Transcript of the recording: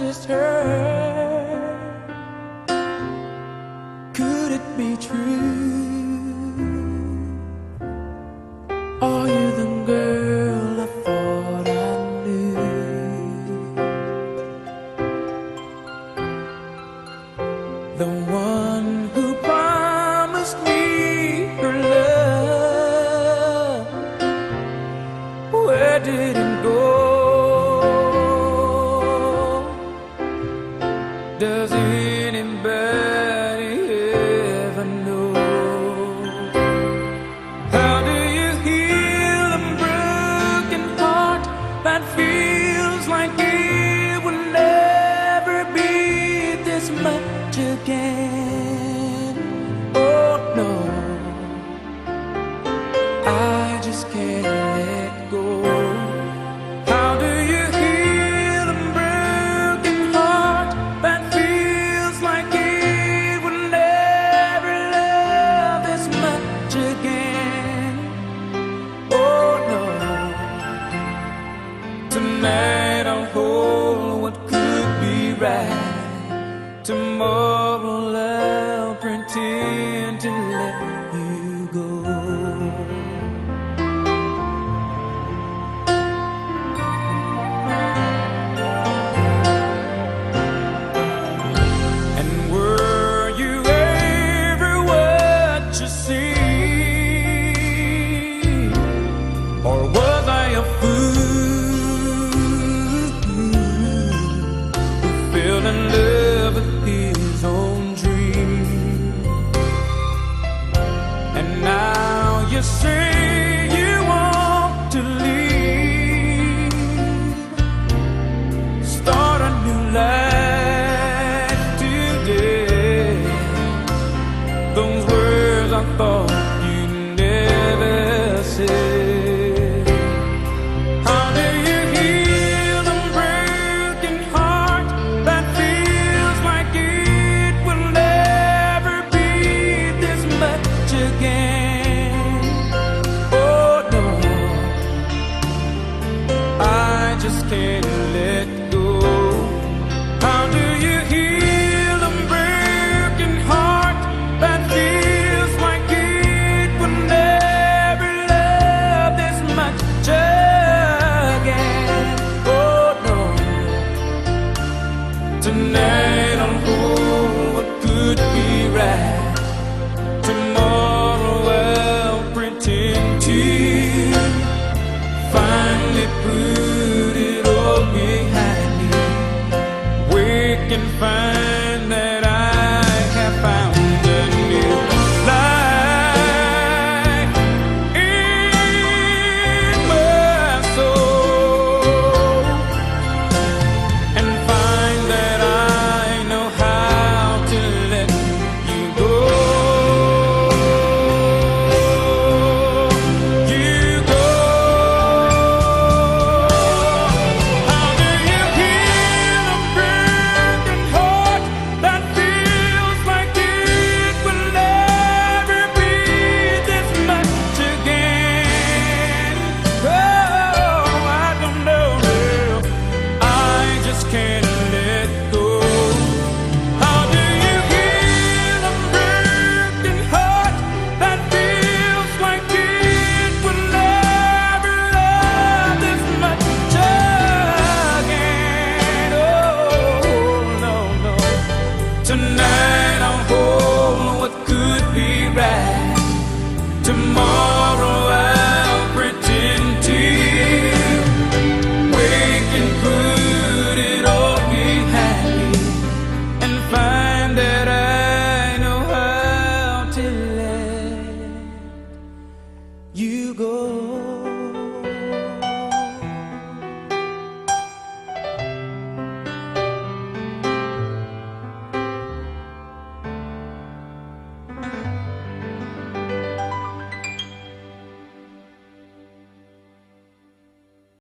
just her. Could it be true? Are you the girl I thought I knew? The one who promised me her love. Where did it go? Does anybody ever know? How do you heal a broken heart that feels like it will never be this much again? Oh no, I just can't let go. How do you heal a broken heart that feels like it will never love this much again? Oh no, tonight I'll hold what could be right. Tomorrow I'll pretend to let you go. And were you ever what you see? Or was I a fool who fell in love with his own dream? And now you say you want to leave, start a new life today. Those words I thought you'd never say. How do you heal a broken heart that feels like it will never be this much again? Oh no, I just can't let go. How do you heal a broken heart that feels like it will never love this much again? Oh no, tonight I'll hold what could be right. Tomorrow I'll pretend to finally put it all behind me. Wake and find